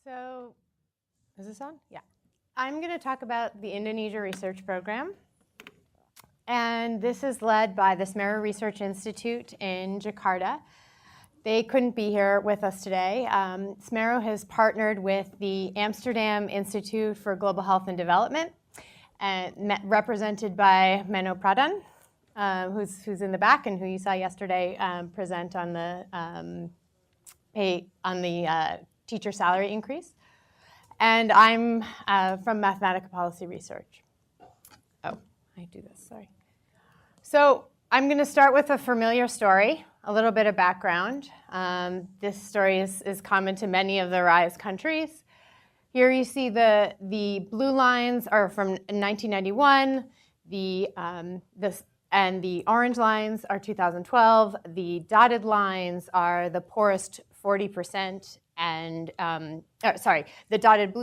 So, is this on? Yeah. I'm going to talk about the Indonesia Research Program. And this is led by the Semeru Research Institute in Jakarta. They couldn't be here with us today. Semeru has partnered with the Amsterdam Institute for Global Health and Development, represented by Menno Pradhan, who's in the back and who you saw yesterday present on the teacher salary increase. And I'm from Mathematica Policy Research. Oh, I do this, sorry. So I'm going to start with a familiar story, a little bit of background. This story is common to many of the RISE countries. Here you see the blue lines are from 1991, and the orange lines are 2012. The dotted lines are the poorest 40%, and the dotted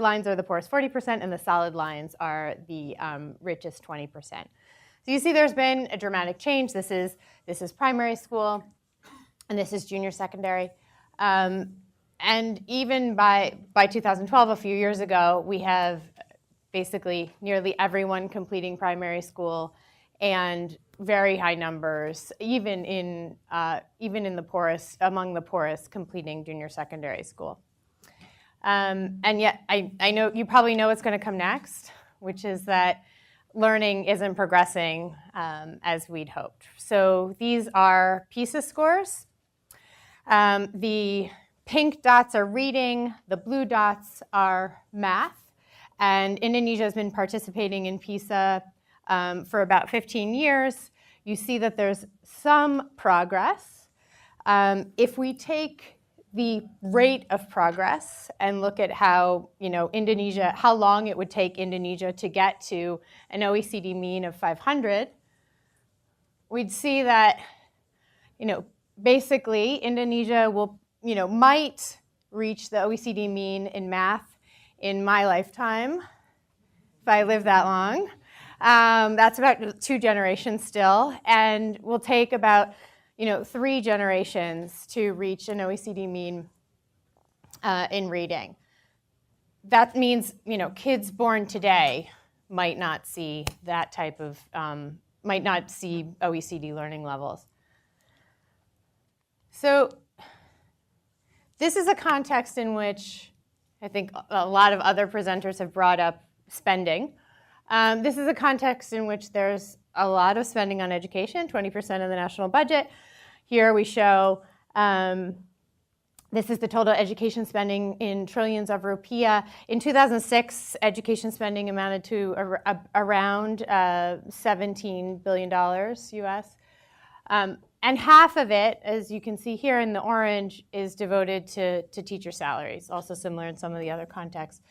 lines are the poorest 40%, and the solid lines are the richest 20%. So you see there's been a dramatic change. This is primary school, and this is junior secondary. And even by 2012, a few years ago, we have basically nearly everyone completing primary school, and very high numbers, even in the poorest, among the poorest, completing junior secondary school. And yet, I know you probably know what's going to come next, which is that learning isn't progressing as we'd hoped. So these are PISA scores. The pink dots are reading, the blue dots are math, and Indonesia has been participating in PISA for about 15 years. You see that there's some progress. If we take the rate of progress and look at how, how long it would take Indonesia to get to an OECD mean of 500, we'd see that, basically Indonesia will, might reach the OECD mean in math in my lifetime, if I live that long. That's about 2 generations still, and will take about 3 generations to reach an OECD mean in reading. That means kids born today might not see that type of might not see OECD learning levels. So this is a context in which I think a lot of other presenters have brought up spending. This is a context in which there's a lot of spending on education, 20% of the national budget. Here we show, this is the total education spending in trillions of rupiah. In 2006, education spending amounted to around $17 billion US. And half of it, as you can see here in the orange, is devoted to teacher salaries, also similar in some of the other contexts.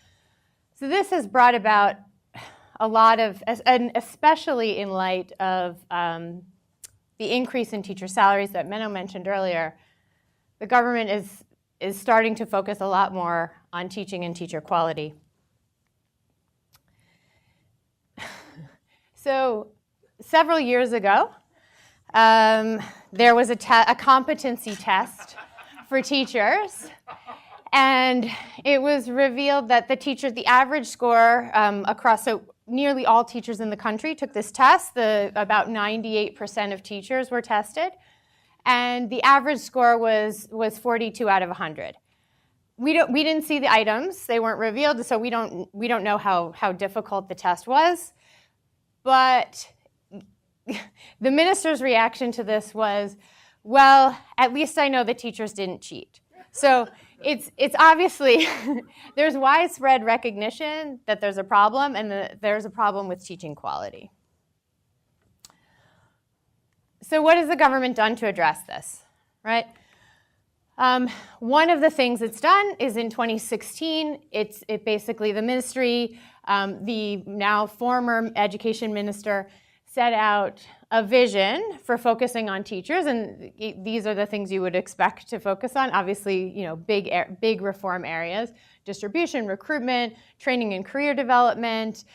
So this has brought about a lot of, and especially in light of the increase in teacher salaries that Menno mentioned earlier, the government is starting to focus a lot more on teaching and teacher quality. So several years ago, there was a competency test for teachers, and it was revealed that the average score across, so nearly all teachers in the country took this test. About 98% of teachers were tested, and the average score was 42 out of 100. We didn't see the items; they weren't revealed, so we don't know how difficult the test was. But the minister's reaction to this was, well, at least I know the teachers didn't cheat. So it's obviously, there's widespread recognition that there's a problem, and there's a problem with teaching quality. So what has the government done to address this, right? One of the things it's done is in 2016, it basically, the ministry, the now former education minister, set out a vision for focusing on teachers, and these are the things you would expect to focus on. Obviously, big reform areas: distribution, recruitment, training and career development,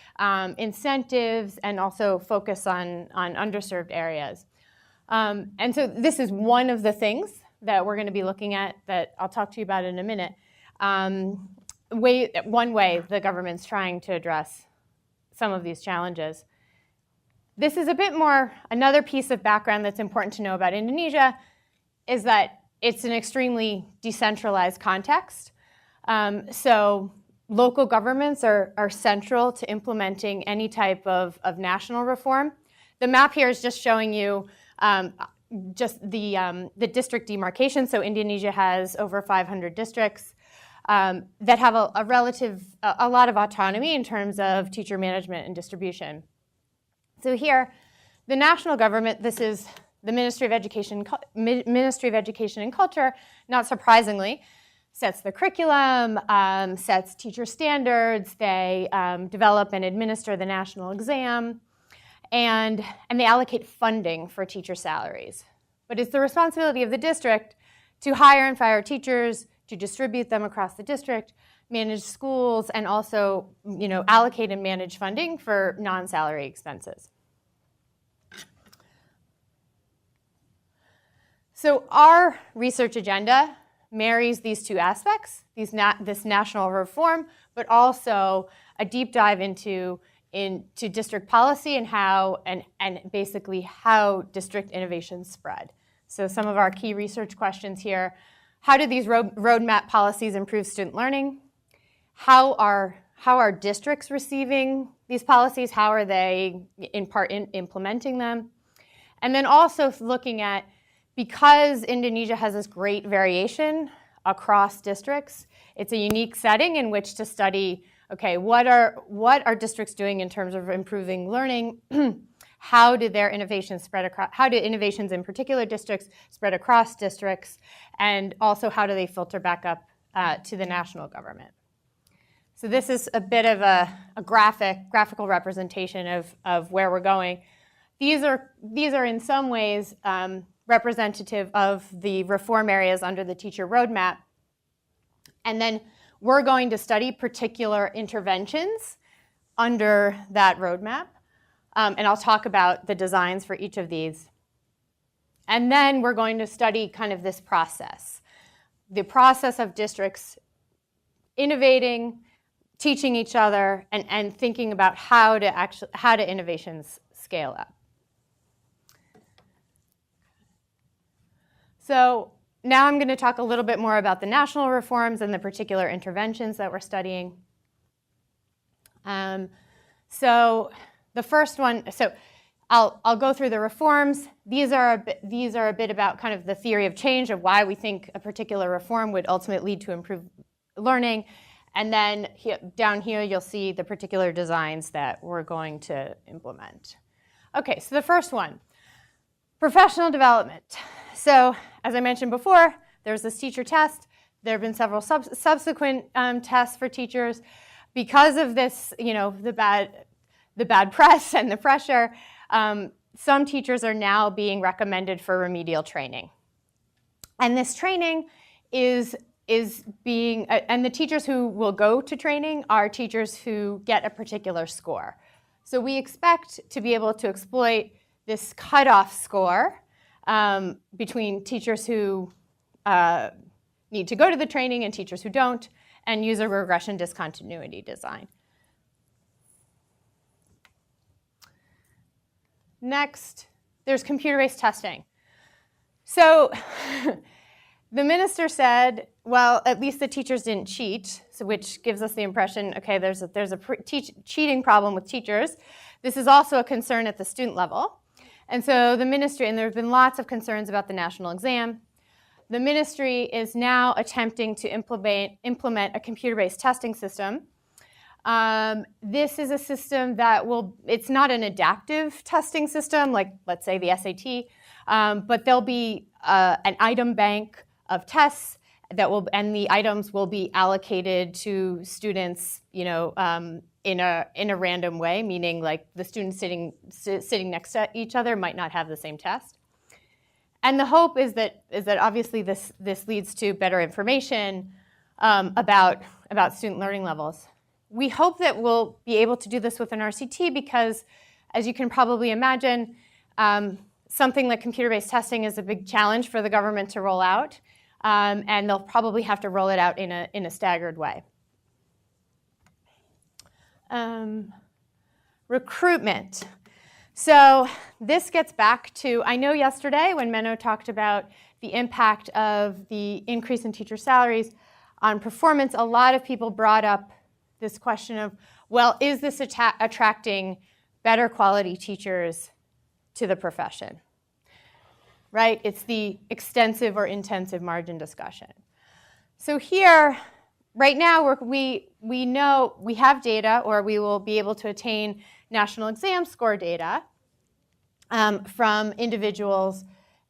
incentives, and also focus on underserved areas. And so this is one of the things that we're going to be looking at that I'll talk to you about in a minute. One way the government's trying to address some of these challenges. This is a bit more, another piece of background that's important to know about Indonesia is that it's an extremely decentralized context. So local governments are central to implementing any type of national reform. The map here is just showing you just the district demarcation. So Indonesia has over 500 districts that have a lot of autonomy in terms of teacher management and distribution. So here, the national government, this is the Ministry of Education and Culture, not surprisingly, sets the curriculum, sets teacher standards, they develop and administer the national exam, and they allocate funding for teacher salaries. But it's the responsibility of the district to hire and fire teachers, to distribute them across the district, manage schools, and also, allocate and manage funding for non-salary expenses. So our research agenda marries these two aspects, this national reform, but also a deep dive into district policy and how and basically how district innovations spread. So some of our key research questions here: how do these roadmap policies improve student learning? How are districts receiving these policies? How are they in part implementing them? And then also looking at, because Indonesia has this great variation across districts, it's a unique setting in which to study, okay, what are districts doing in terms of improving learning? How do their innovations spread across, how do innovations in particular districts spread across districts? And also, how do they filter back up to the national government? So this is a bit of a graphical representation of where we're going. These are in some ways representative of the reform areas under the teacher roadmap. And then we're going to study particular interventions under that roadmap. And I'll talk about the designs for each of these. And then we're going to study kind of this process, the process of districts innovating, teaching each other, and thinking about how do innovations scale up. So now I'm going to talk a little bit more about the national reforms and the particular interventions that we're studying. So the first one, so I'll go through the reforms. These are a bit about kind of the theory of change of why we think a particular reform would ultimately lead to improved learning. And then down here, you'll see the particular designs that we're going to implement. Okay, so the first one, professional development. So as I mentioned before, there's this teacher test. There have been several subsequent tests for teachers. Because of this, the bad press and the pressure, some teachers are now being recommended for remedial training. And this training is being, and the teachers who will go to training are teachers who get a particular score. So we expect to be able to exploit this cutoff score between teachers who need to go to the training and teachers who don't, and use a regression discontinuity design. Next, there's computer-based testing. So the minister said, well, at least the teachers didn't cheat, so which gives us the impression, okay, there's a cheating problem with teachers. This is also a concern at the student level. And so the ministry, and there have been lots of concerns about the national exam, the ministry is now attempting to implement a computer-based testing system. This is a system that it's not an adaptive testing system, like let's say the SAT, but there'll be an item bank of tests and the items will be allocated to students, in a random way, meaning like the students sitting next to each other might not have the same test. And the hope is that obviously this leads to better information about student learning levels. We hope that we'll be able to do this with an RCT because, as you can probably imagine, something like computer-based testing is a big challenge for the government to roll out. and they'll probably have to roll it out in a staggered way. Recruitment. So this gets back to, I know yesterday when Menno talked about the impact of the increase in teacher salaries on performance, a lot of people brought up this question of, well, is this attracting better quality teachers to the profession? Right? It's the extensive or intensive margin discussion. So here, right now, we know we have data, or we will be able to attain national exam score data from individuals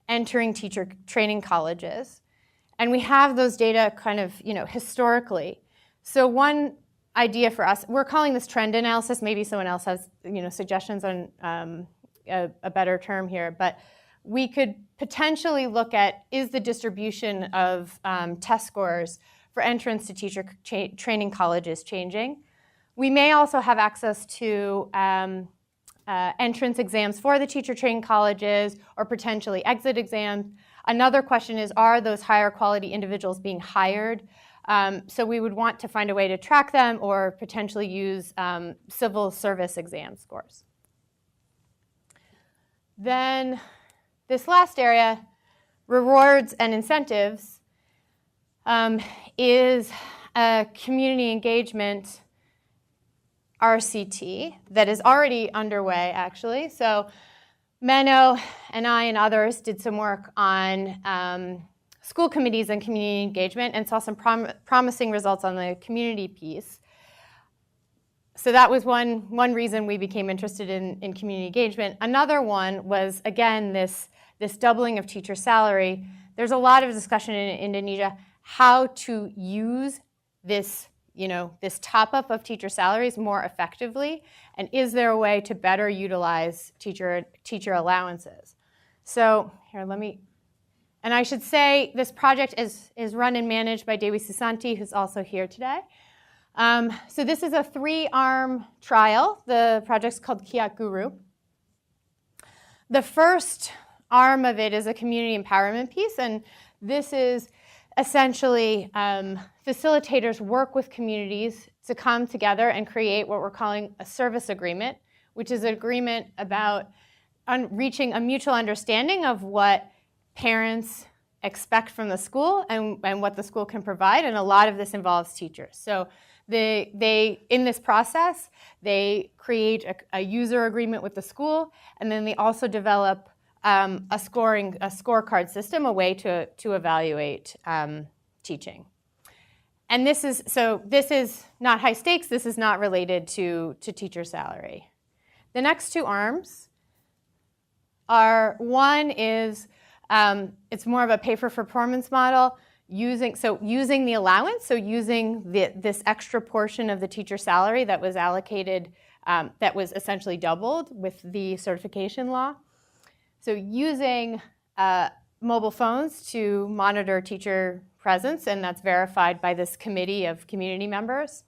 entering teacher training colleges. And we have those data kind of, historically. So one idea for us, we're calling this trend analysis. Maybe someone else has, suggestions on a better term here. But we could potentially look at, is the distribution of test scores for entrance to teacher training colleges changing? We may also have access to entrance exams for the teacher training colleges, or potentially exit exams. Another question is, are those higher quality individuals being hired? So we would want to find a way to track them, or potentially use civil service exam scores. Then this last area, rewards and incentives, is a community engagement RCT that is already underway, actually. So Menno and I and others did some work on school committees and community engagement, and saw some promising results on the community piece. So that was one reason we became interested in community engagement. Another one was, again, this doubling of teacher salary. There's a lot of discussion in Indonesia how to use this, this top-up of teacher salaries more effectively, and is there a way to better utilize teacher allowances? So here, and I should say this project is run and managed by Dewi Susanti, who's also here today. So this is a 3-arm trial. The project's called Kiat Guru. The first arm of it is a community empowerment piece, and this is essentially facilitators work with communities to come together and create what we're calling a service agreement, which is an agreement about reaching a mutual understanding of what parents expect from the school and what the school can provide, and a lot of this involves teachers. So they in this process, they create a user agreement with the school, and then they also develop a scorecard system, a way to evaluate teaching. And this is not high stakes. This is not related to teacher salary. The next 2 arms are, one is it's more of a pay for performance model, using the allowance, so using this extra portion of the teacher salary that was allocated, that was essentially doubled with the certification law. So using mobile phones to monitor teacher presence, and that's verified by this committee of community members.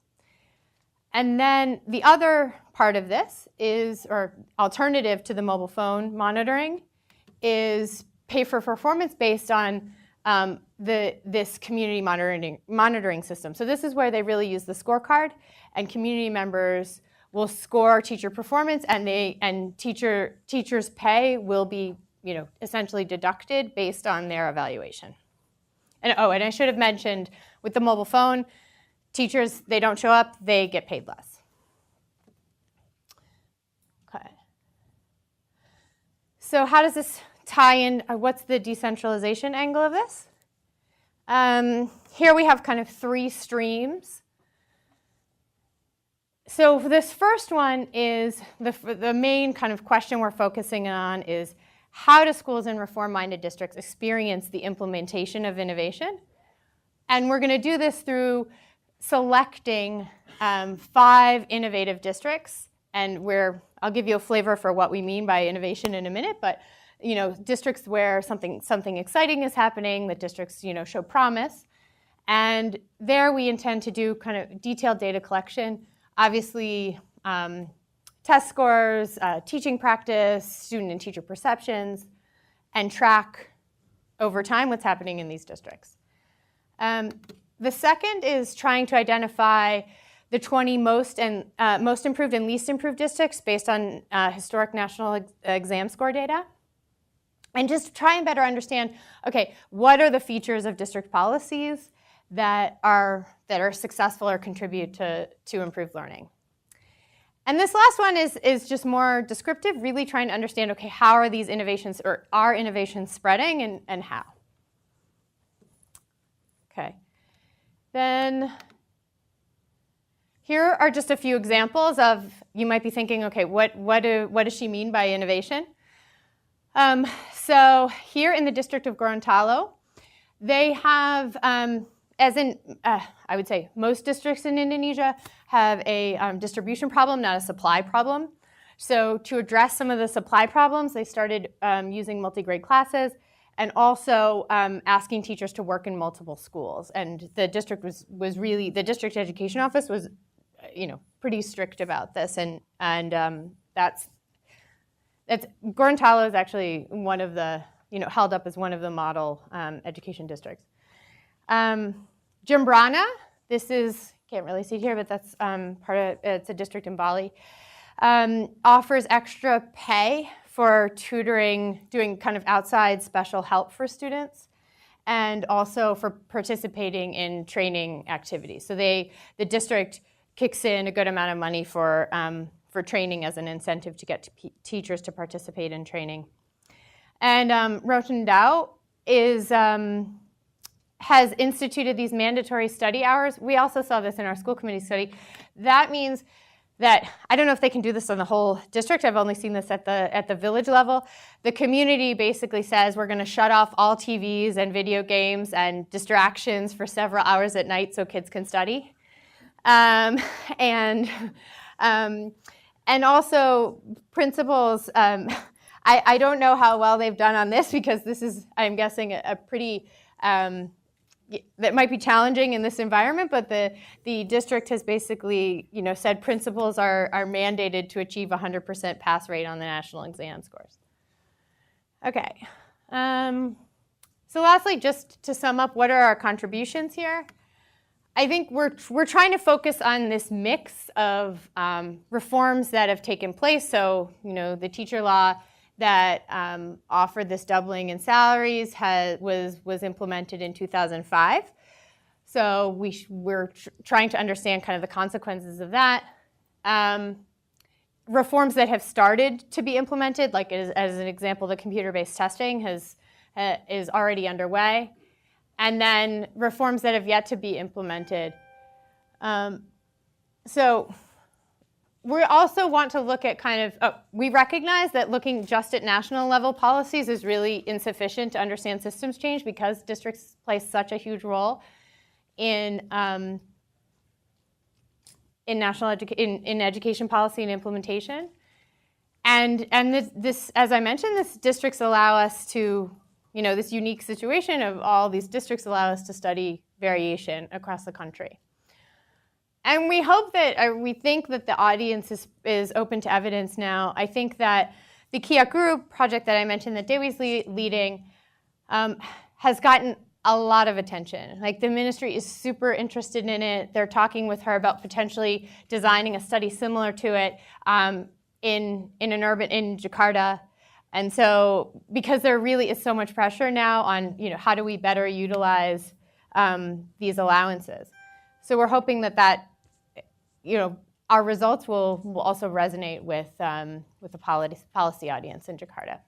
And then the other part of this is, or alternative to the mobile phone monitoring, is pay for performance based on this community monitoring system. So this is where they really use the scorecard, and community members will score teacher performance, and teachers' pay will be, essentially deducted based on their evaluation. And I should have mentioned, with the mobile phone, teachers, they don't show up, they get paid less. Okay. So how does this tie in? What's the decentralization angle of this? Here we have kind of 3 streams. So this first one is the main kind of question we're focusing on is, how do schools in reform-minded districts experience the implementation of innovation? And we're going to do this through selecting 5 innovative districts, and I'll give you a flavor for what we mean by innovation in a minute, but districts where something exciting is happening, that districts show promise, and there we intend to do kind of detailed data collection. Obviously, test scores, teaching practice, student and teacher perceptions, and track over time what's happening in these districts. The second is trying to identify the 20 most improved and least improved districts based on historic national exam score data. And just try and better understand, okay, what are the features of district policies that are successful or contribute to improved learning. And this last one is just more descriptive, really trying to understand, okay, how are these innovations, or are innovations spreading, and how? Okay. Then here are just a few examples of, you might be thinking, okay, what does she mean by innovation? So here in the district of Gorontalo, they have, as in, I would say, most districts in Indonesia have a distribution problem, not a supply problem. So to address some of the supply problems, they started using multi-grade classes and also asking teachers to work in multiple schools. And the district was really, the district education office was, pretty strict about this. And that's Gorontalo is actually one of the, held up as one of the model education districts. Jembrana, this is, can't really see it here, but that's it's a district in Bali, offers extra pay for tutoring, doing kind of outside special help for students, and also for participating in training activities. So the district kicks in a good amount of money for training as an incentive to get teachers to participate in training. And Rotendao has instituted these mandatory study hours. We also saw this in our school committee study. That means that, I don't know if they can do this on the whole district. I've only seen this at the village level. The community basically says we're going to shut off all TVs and video games and distractions for several hours at night so kids can study. And also principals, I don't know how well they've done on this, because this is, I'm guessing, a pretty, that might be challenging in this environment, but the district has basically, said principals are mandated to achieve 100% pass rate on the national exam scores. Okay. So lastly, just to sum up, what are our contributions here? I think we're trying to focus on this mix of reforms that have taken place. So, the teacher law that offered this doubling in salaries was implemented in 2005. So we're trying to understand kind of the consequences of that. Reforms that have started to be implemented, like as an example, the computer-based testing is already underway. And then reforms that have yet to be implemented. So we also want to look at we recognize that looking just at national level policies is really insufficient to understand systems change, because districts play such a huge role in education policy and implementation. And this, as I mentioned, this districts allow us to, this unique situation of all these districts allow us to study variation across the country. And we hope that, we think that the audience is open to evidence now. I think that the Kiak Group project that I mentioned that Dewi's leading has gotten a lot of attention. Like, the ministry is super interested in it. They're talking with her about potentially designing a study similar to it in Jakarta. And so, because there really is so much pressure now on, how do we better utilize these allowances? So we're hoping that our results will also resonate with the policy audience in Jakarta.